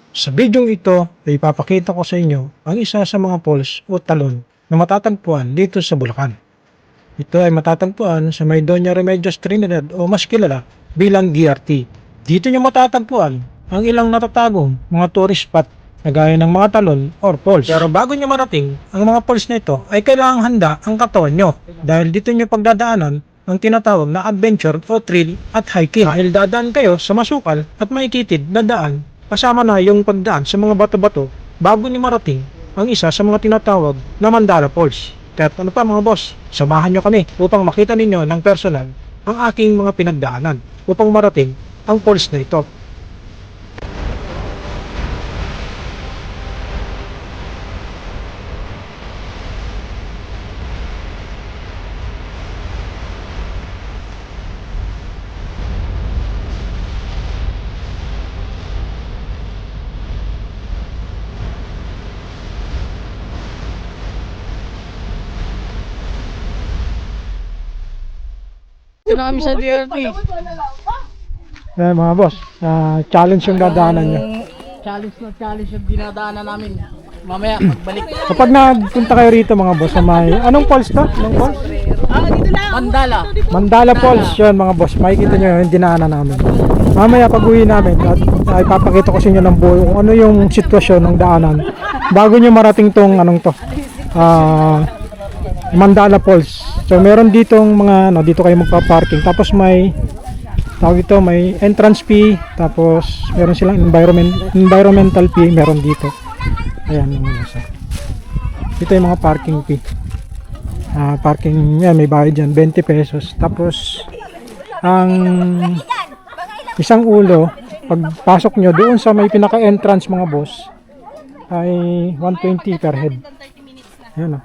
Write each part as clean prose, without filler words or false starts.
Sa video ito ay ipapakita ko sa inyo ang isa sa mga falls o talon na matatagpuan dito sa Bulacan. Ito ay matatagpuan sa may Doña Remedios Trinidad o mas kilala bilang DRT. Dito nyo matatagpuan ang ilang natatagong mga tourist spot na gaya ng mga talon or falls. Pero bago nyo marating ang mga falls na ito ay kailangang handa ang katawan nyo dahil dito nyo pagdadaanan ang tinatawag na adventure o thrill at hiking. Dahil dadaan kayo sa masukal at maikitid na daan kasama na yung pagdaan sa mga bato-bato bago ni marating ang isa sa mga tinatawag na Mandala Falls. Kaya ano pa mga boss, samahan nyo kami upang makita ninyo ng personal ang aking mga pinagdaanan upang marating ang falls na ito. Ito na kami sa DRT. Ayan mga boss, challenge yung dadaanan nyo. Challenge yung dinadaanan namin. Mamaya, magbalik. Kapag nagpunta kayo rito mga boss, sa may, anong falls to? Anong falls? Mandala. Mandala Falls yun mga boss, makikita nyo yung dinaanan namin. Mamaya pag uwi namin, ay papakita ko sa inyo ng buo kung ano yung sitwasyon ng daanan bago nyo marating tong anong to, Mandala Falls. So meron ditong mga dito kayo magpa-parking, tapos may tawag ito, may entrance fee, tapos meron silang environmental fee meron dito. Ayan mga boss. Ito yung mga parking fee. Parking yan, may bayad dyan, 20 pesos. Tapos ang isang ulo pagpasok nyo doon sa may pinaka-entrance mga boss ay 120 per head. Ayan o.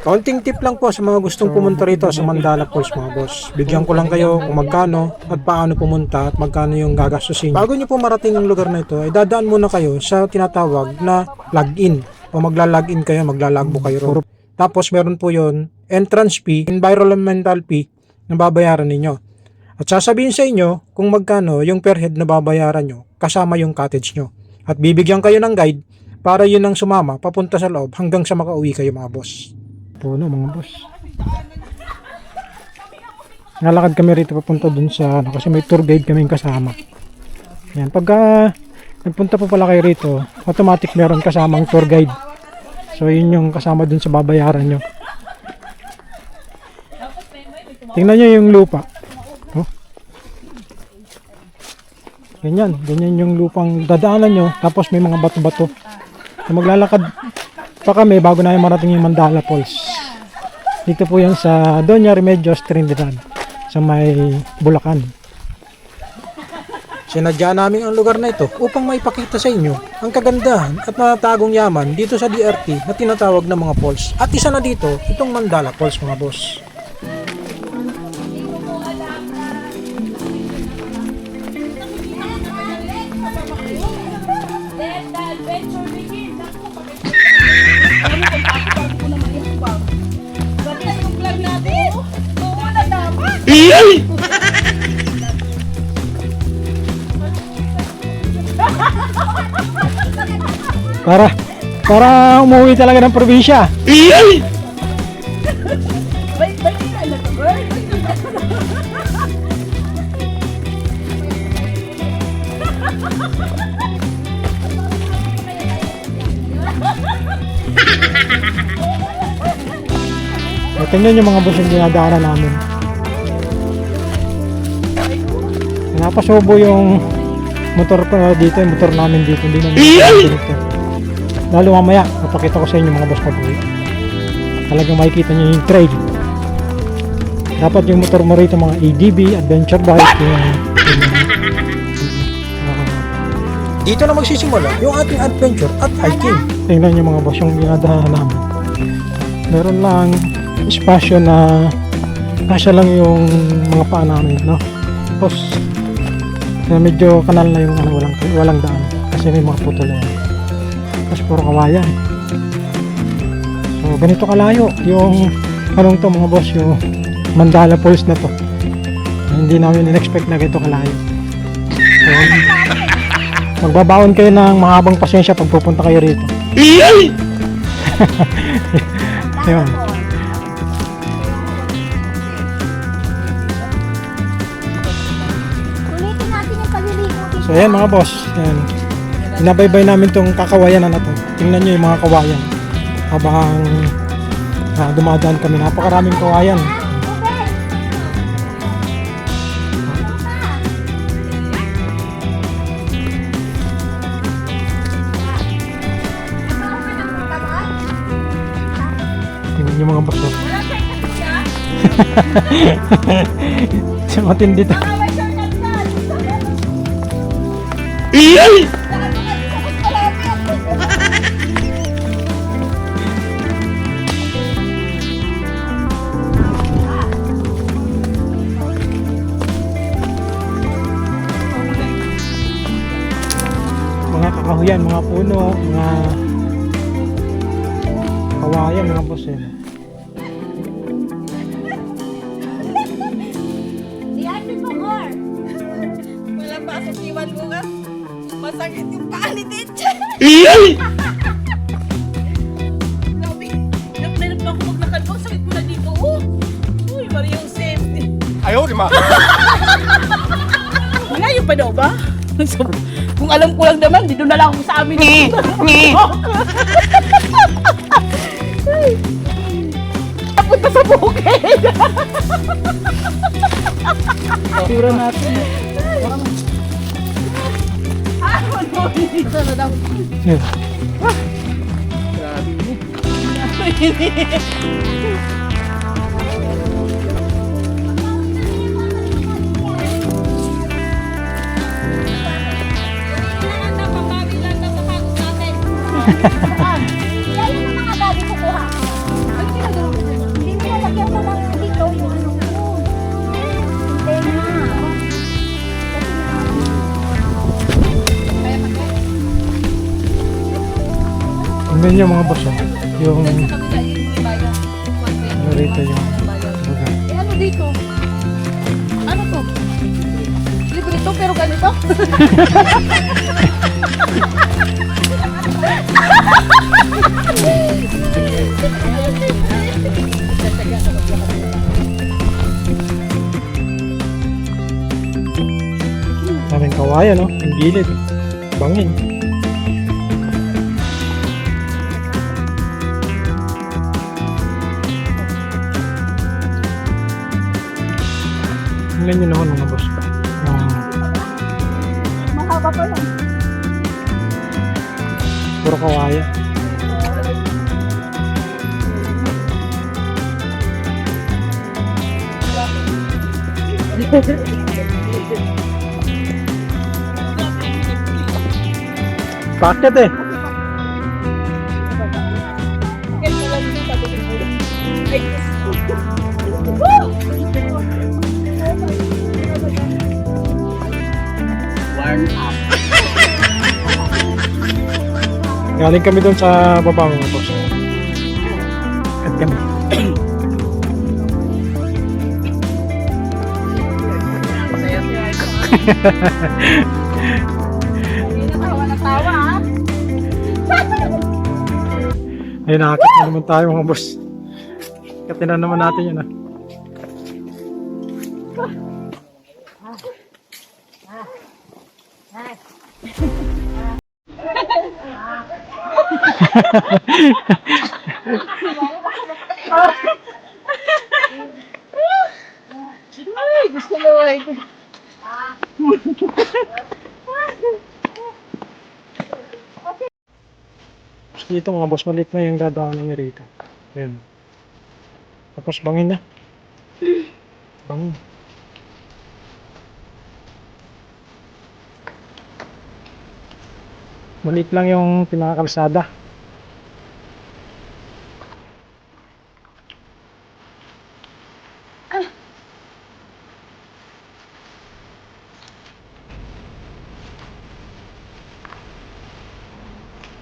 Kaunting tip lang po sa mga gustong pumunta rito sa Mandala Falls mga boss. Bigyan ko lang kayo kung magkano at paano pumunta at magkano yung gagastusin. Bago nyo po marating ang lugar na ito ay dadaan muna kayo sa tinatawag na log-in o magla-login kayo, maglalagbo kayo ro. Tapos meron po yon entrance fee, environmental fee na babayaran ninyo. At sasabihin sa inyo kung magkano yung per head na babayaran nyo kasama yung cottage nyo. At bibigyan kayo ng guide para yun ang sumama papunta sa loob hanggang sa makauwi kayo mga boss. Puno mga boss. Nalakad kami rito papunta dun sa kasi may tour guide kaming kasama. Yan, pagka nagpunta po pala kayo rito, automatic meron kasamang tour guide. So yun yung kasama dun sa babayaran nyo. Tingnan nyo yung lupa. Oh. Ganyan yung lupang dadaanan nyo. Tapos may mga bato-bato. So maglalakad pa kami bago na marating yung Mandala Falls. Dito po yan sa Doña Remedios Trinidad sa may Bulacan. Sinadya namin ang lugar na ito upang maipakita sa inyo ang kagandahan at natagong yaman dito sa DRT na tinatawag na mga falls. At isa na dito, itong Mandala Falls mga boss. Para umuwi talaga ng probinsya. Tingnan nyo mga boss yung dinadaanan namin. Napasubo yung motor pa dito, yung motor namin dito. Hindi namin dito. Lalo mamaya, papakita ko sa inyo mga boss pag-uwi. Talagang makikita nyo yung trail. Dapat yung motor mo rito mga ADB, adventure bike, dito na magsisimula yung ating adventure at hiking. Tingnan nyo mga boss yung dinadaanan namin. Meron lang espasyo na kasya lang yung mga paa namin, no? Tapos medyo kanal na yung walang daan kasi may mga putol na yan. Tapos puro kawayan. So ganito kalayo yung anong to mga boss, yung Mandala Falls na to. Hindi namin in-expect na ganito kalayo. So Magbabaon kayo ng mahabang pasensya pag pupunta kayo rito. Ayun. Ulitin natin yung paliligo. So ayan mga boss, ayan. Binabaybay namin tong kakawayan na to. Tingnan nyo yung mga kawayan. Habang dumadaan kami, napakaraming kawayan. Tingnan nyo mga boss. So, matindi to. Mga kakahuyan, mga puno, mga kawayan, mga boss eh. Di ate po, or. Wala pa ako iwan ko nga. Masakit yung paa ni Titch. Sabi, napunanap na ako maglakad ko. Sakit ko na dito. Oh. Uy, mali yung safety. Ayaw, di ma. Malayo pa daw ba? So, kung alam ko lang naman, dito na lang ako sa amin. Napunta sa bukid. Tura natin. Ito na daw. Ayun. Grabe ini. Kaya yun ang mga babi kukuha. Hindi mo nalagyan ko lang dito yung ano ko. Hindi na. Tingnan nyo mga boss, oh. Yung rito yung lugar. Eh ano dito? Ano to? Libre to pero ganito? Daming kawayan, no? Ang gilid. Bangin. Tingnan nyo naman mga boss. Yung Mahaba pa lang. puro kawayan. Bakit eh? Warm up. Galing kami doon sa baba mga boss. At kami. Tawa na tawa ha? Ayun, nakakit na naman tayo mga boss. Katinan naman natin yun ah. Ay, gusto Lord. Dito mga boss, maliit na yung dadaanan niya rito. Ayun. Tapos bangin na. Bangin. Maliit lang yung pinakakalsada.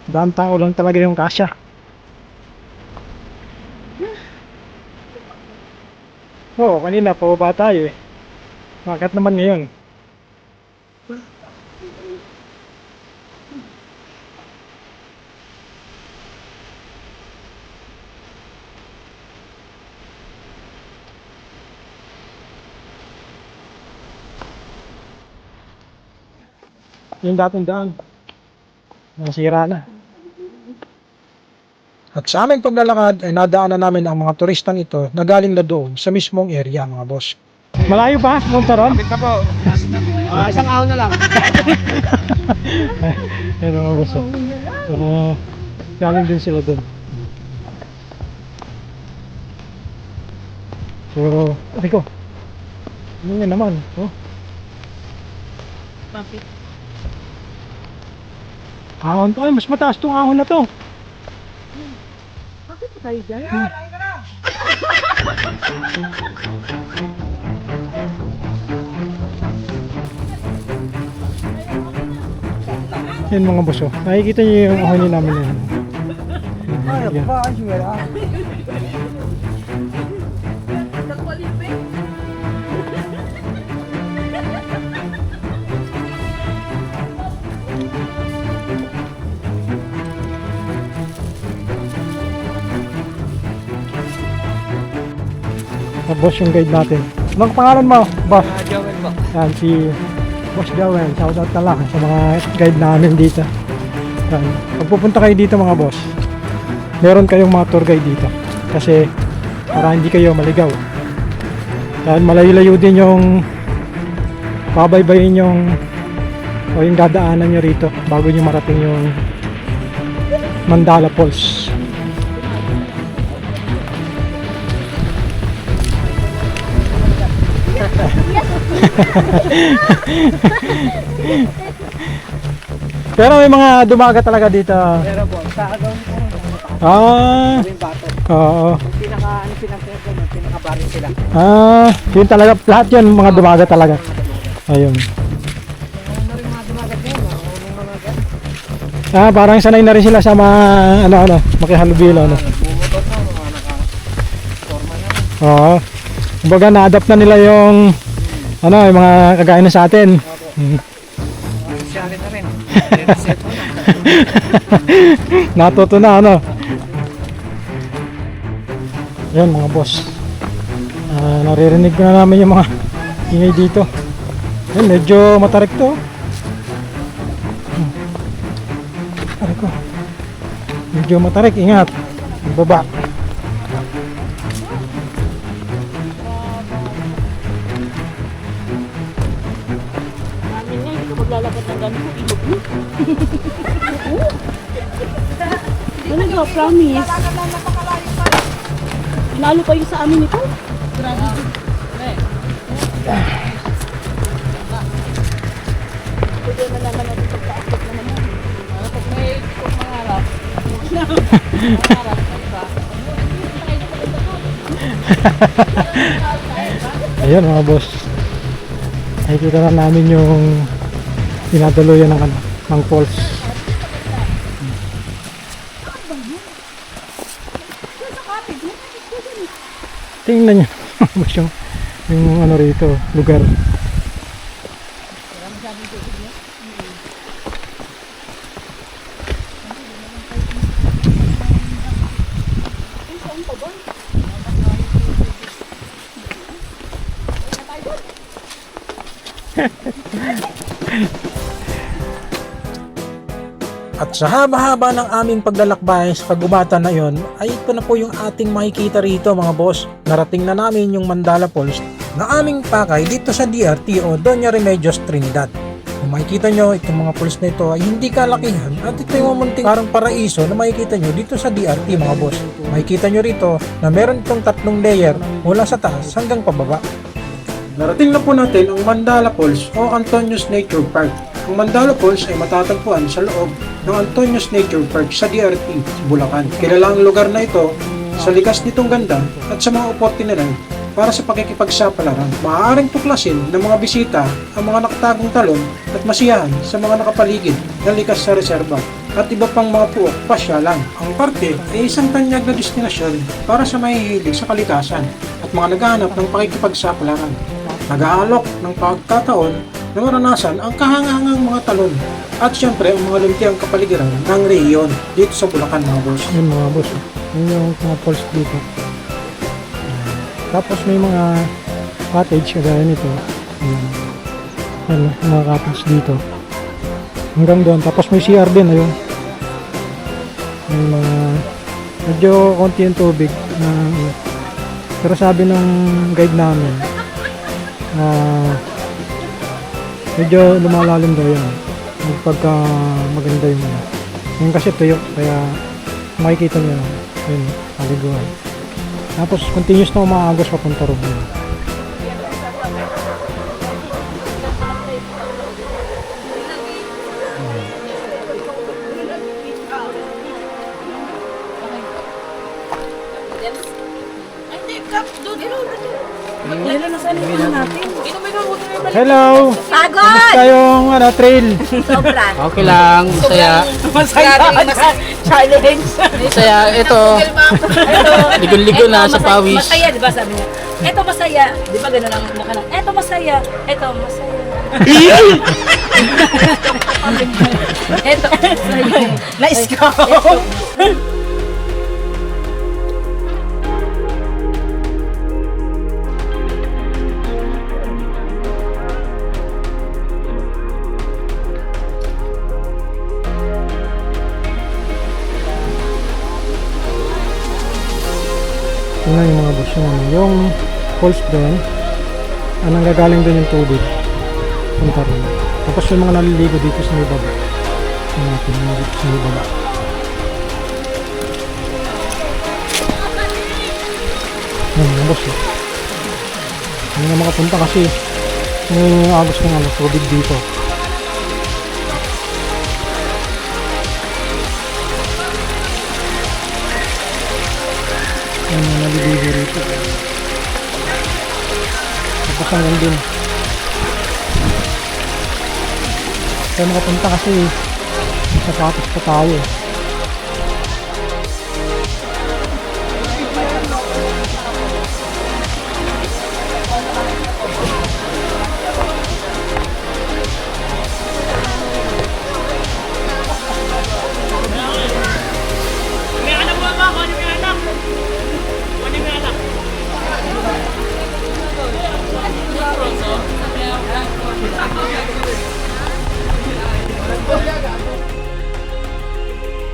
Daan tao lang talaga yung kasya. Oo, kanina pababa tayo eh. Bakit naman ngayon? Yung dating daan. Nasira na. At sa aming paglalakad ay nadaanan namin ang mga turistang ito na galing na doon sa mismong area mga boss. Malayo pa? Punta ron? Kapit na po. Isang ahon na lang. Ayun mga boss. Galing din sila doon. So, sabi ko. Ano yun naman? Oh. Bakit? Ahon to. Ay, mas mataas tong ahon na to. Bakit pa tayo dyan? Yan mga boss. Oh. Nakikita niyo yung ahon namin na yan. Yan. Nagpalipin. Boss yung guide natin. Anong pangalan mo, boss? Joel po. Yan, si Boss Joel. Shoutout na lang sa mga guide namin dito. Yan. Pag pupunta kayo dito mga boss, meron kayong mga tour guide dito. Kasi para hindi kayo maligaw. Yan, malayo-layo din yung pabaybayin yung o yung dadaanan nyo rito bago nyo marating yung Mandala Falls. Pero may mga dumagat talaga dito. Pero po, sa agawin po. Ah, Yung bato. oo. Yung pinaka-pinag-pinag yung pinaka-barin sila. Ah, yun talaga, lahat yun mga dumagat talaga. Ayun. Ano rin mga dumagat yun, mga gan. Ah, parang sanay na rin sila sa mga ano, makihalubilo, ano. Bumutot na, mga naka-forma na. Oo. Kumbaga na-adapt na nila yung ano, yung mga kagaya na sa atin. Hmm. Siyari na rin. Reset mo na. Natuto na, ano. Yan mga boss. Naririnig na namin yung mga ingay dito. Yan, medyo matarik to. Tarik ko. Medyo matarik, ingat. Baba. Namin nga, hindi ka maglalakad ng ganito. Ilog mo. Ano ka, promise? Pinalo pa yung sa amin ito. Grabe. Pwede na naman natin pagka-active na naman. Pag may mangarap. Mangarap. Ayan mga boss. Nakikita na namin yung dinadaluyan ng ano, ng falls. Tingnan nyo boss yung ano rito, lugar. At sa haba-haba ng aming paglalakbay sa kagubatan na yon, ay ito na po yung ating makikita rito mga boss. Narating na namin yung Mandala Falls na aming pakay dito sa DRT o Doña Remedios Trinidad. Kung makikita nyo, itong mga falls na ito ay hindi kalakihan at ito yung munting parang paraiso na makikita nyo dito sa DRT mga boss. Makikita nyo rito na meron itong 3 layer mula sa taas hanggang pababa. Narating na po natin ang Mandala Falls o Antonios Nature Park. Ang Mandala Falls ay matatagpuan sa loob ng Antonios Nature Park sa DRT, sa Bulacan. Kilala ang lugar na ito sa likas nitong ganda at sa mga oportunidad para sa pakikipagsapalaran. Maaaring tuklasin ng mga bisita ang mga nakatagong talon at masiyahan sa mga nakapaligid na likas sa reserba at iba pang mga puok pasyalan. Ang parke ay isang tanyag na destinasyon para sa mahihilig sa kalikasan at mga naghahanap ng pakikipagsapalaran. Nag-aalok ng pagkataon na maranasan ang kahangangang mga talon at syempre ang mga lumpiang kapaligiran ng rehiyon dito sa Bulacan mga boss. Yun mga boss, yun yung mga falls dito. Tapos may mga cottage kagaya nito. Yan, mga cottage dito. Hanggang doon. Tapos may CR din, ayun. May mga medyo konti yung tubig na pero sabi ng guide namin medyo lumalalim daw yan pagka maganda yung yung kasi tuyo kaya makikita niyo yun, paliguan. Tapos continuous na umaagos papunta ron yun. Ay, hindi, Kap, doon, Hello! Pagod! Kamusta yung trail? Sobra. Okay lang, masaya. Challenge. Masaya, ito. Ligon-ligo na sa pawis. Masaya, di ba sabi niya? Eto masaya. Di ba gano'n ang nakalang? Eto masaya. Eto masaya. Eto masaya. Na-scout. Tingnan yung mga boss yung falls doon nanggagaling doon yung tubig punta rin. Tapos yung mga naliligo dito sa may baba yung natin dito sa may baba yan mga boss hindi nga makapunta kasi yung agos ng tubig dito. Yung naliligo rito. Tapos hanggang din. Kaya makapunta kasi sapatos pa tayo.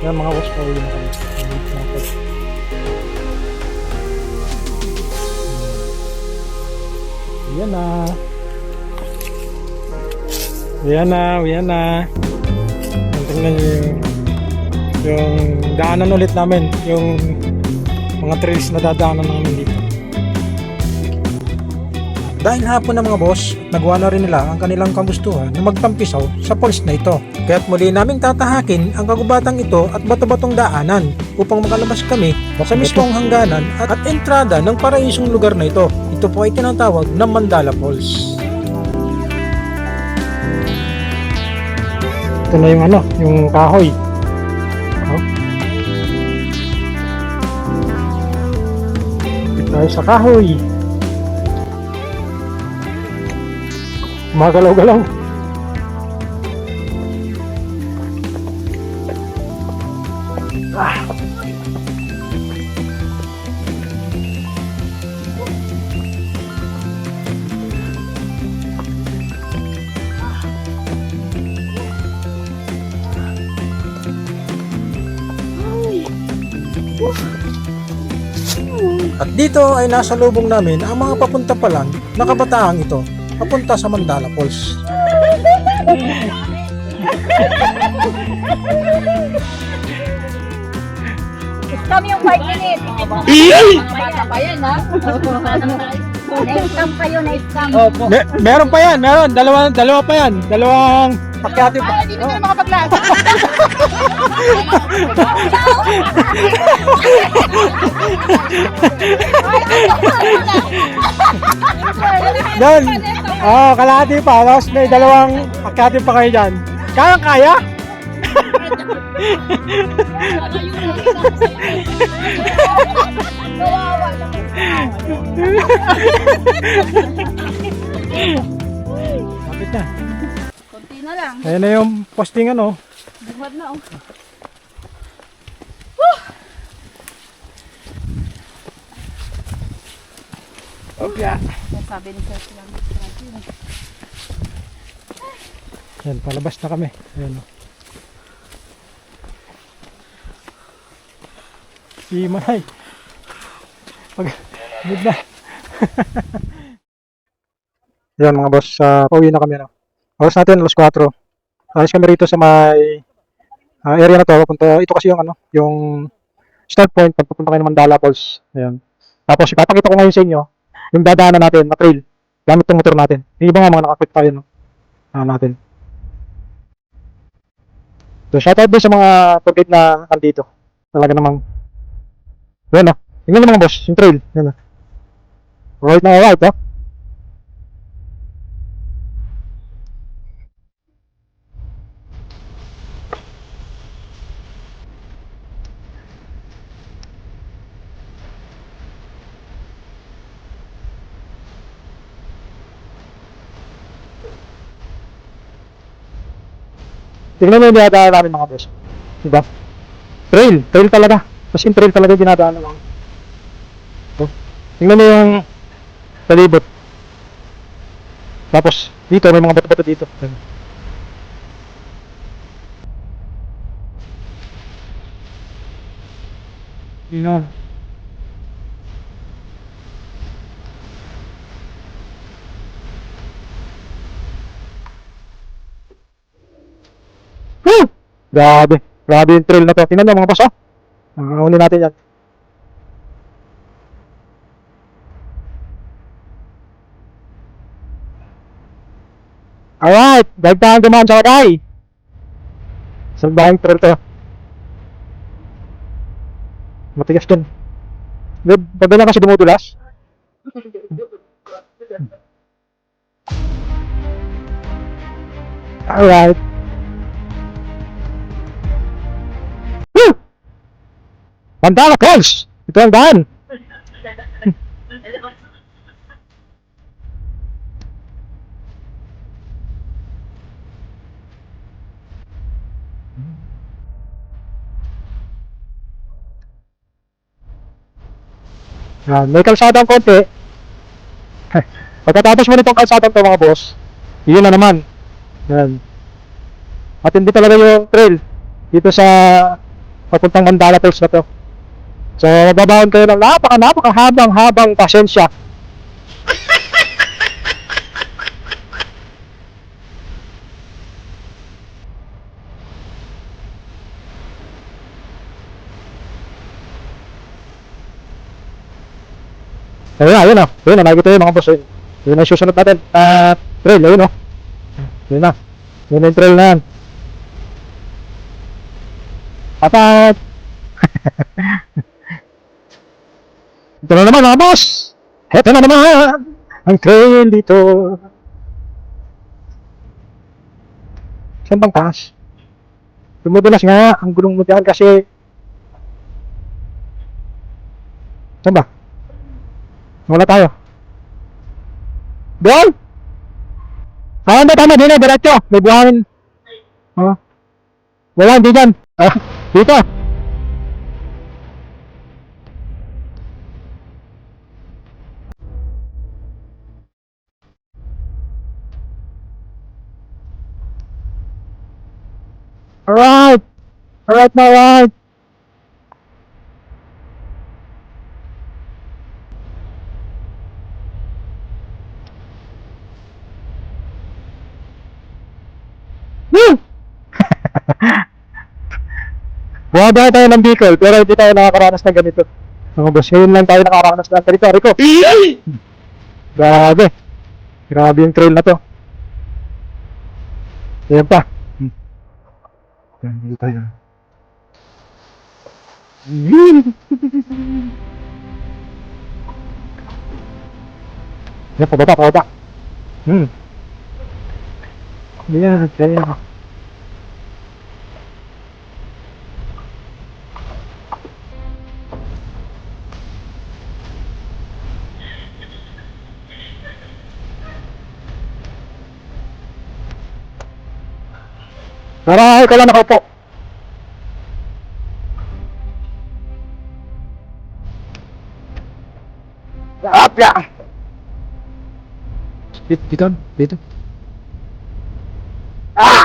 Yan mga boss, pauwi na kami. Yan na. Yan na, yan na. Tingnan nyo yung daanan ulit namin. Yung mga trails na dadaanan namin dito. Dahil hapon na mga boss, nagawa na rin nila ang kanilang kagustuhan na magtampisaw sa falls na ito. Kaya't muli naming tatahakin ang kagubatang ito at bato-batong daanan upang makalabas kami sa mismong hangganan at entrada ng paraisong lugar na ito. Ito po ay tinatawag na Mandala Falls. Ito na yung yung kahoy. Ito tayo sa kahoy. Magalaw-galaw. At dito ay nasa lubong namin ang mga papunta pa lang na kabataang ito papunta sa Mandala Falls. Scam yung 5 minutes. Bata pa yan, ha? Na-scam kayo, na-scam. Meron pa yan, meron. Dalawa pa yan. Dalawang pakyati pa. Hindi na makapaglas. Doon. Kalahati pa. Tapos may dalawang pakyati pa kayo dyan. Kaya? Kawawa. Kapit na. Konti na lang. Ayan na yung posting Bumad na, oh. Okay. Sabi ni Sir lang. Yan, palabas na kami. Ayan o. Si Manay. Pag, good na. Yan mga boss, pauwi na kami. No? Oras natin, alas 4. Alis kami rito sa may area na to. Papunta, ito kasi yung ano, yung start point pagpupunta kayo ng Mandala Falls. Ayan. Tapos ipapakita ko ngayon sa inyo yung dadaanan natin na trail gamit tong motor natin. Yung iba nga mga nakakwit tayo no. Natin. So shoutout din sa mga tour guide na andito. Talaga namang yan no. Tingnan nyo mga boss, yung trail. Yan no. Alright na alright oh. Tingnan mo yung dinadaan namin mga boss. Diba? Trail talaga. As in trail talaga yung dinadaan namin. So, tingnan mo yung palibot. Tapos, dito may mga bato-bato dito. Yan. Woo! Grabe. Grabe yung trail na to. Tingnan nyo mga boss, oh. Huli natin yan. Alright. Dahil tayong dumaan sa Wakay. Salbahang trail to. Matigas dyan. Pagda lang kasi dumudulas. Alright. Woo! Mandala Falls! Ito ang daan. Yan, may kalsadang konti. Pagkatapos mo nitong kalsadang to mga boss, yun na naman. Yan. At hindi talaga yung trail dito sa papuntang Mandala Falls na to. So, magbabawon kayo ng napakahabang pasensya. Ayun na, nakikita yung mga boss. Yun ang susunod natin. Trail, ayun o. Yun na. Yun na yung trail na yan. Papat! Ito na naman mga boss! Ito na naman! Ang trail dito! Saan bang taas? Dumudulas nga, ang gulong mo dyan kasi... Saan ba? Wala tayo. Doon? Tama din na, diretso. May buhangin. Wala, hindi dyan. Dito. Alright. Alright na, alright. Woo! Buwada tayo ng Bicol, pero hindi tayo nakakaranas ng ganito. Mga boss, ngayon lang tayo nakakaranas ng territory ko. Grabe. Grabe yung trail na to. Ayan pa. Ayan, dito tayo. Ayan, pababa. Ayan, ayan. Tara, ikaw lang nakaupo. Apya! Dito. Ah!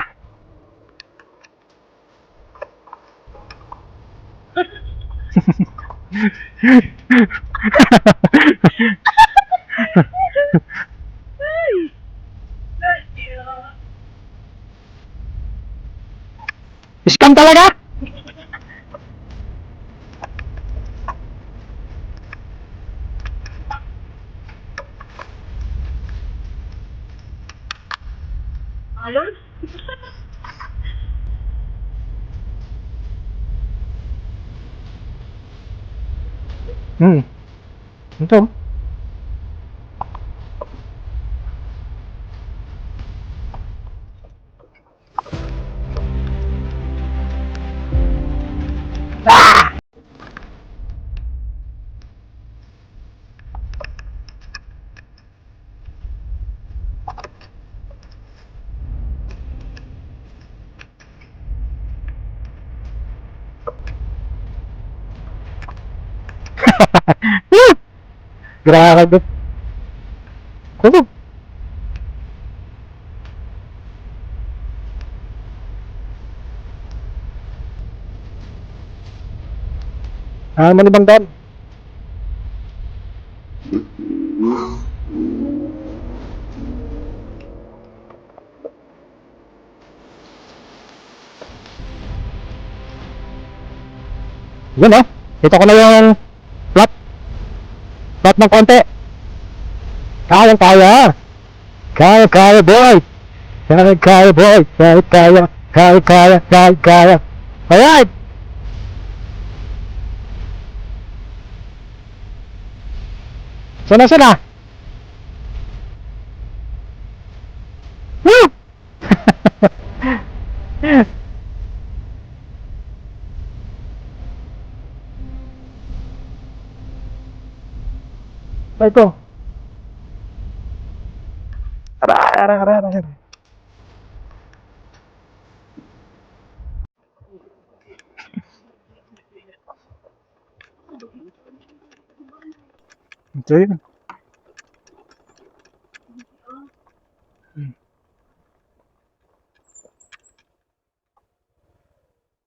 Scam talaga? Alon? Ito. Grabe. Ano? Ano bang daan? Yun oh. Ito ko na yung flat. Flat ng konti. Kayang kaya. Kaya kaya boy. Kaya kaya boy. Kaya kaya. Kaya kaya. Kaya kaya. Alright. Sana sana. Woo! Baik ko. Ara. Ito yun.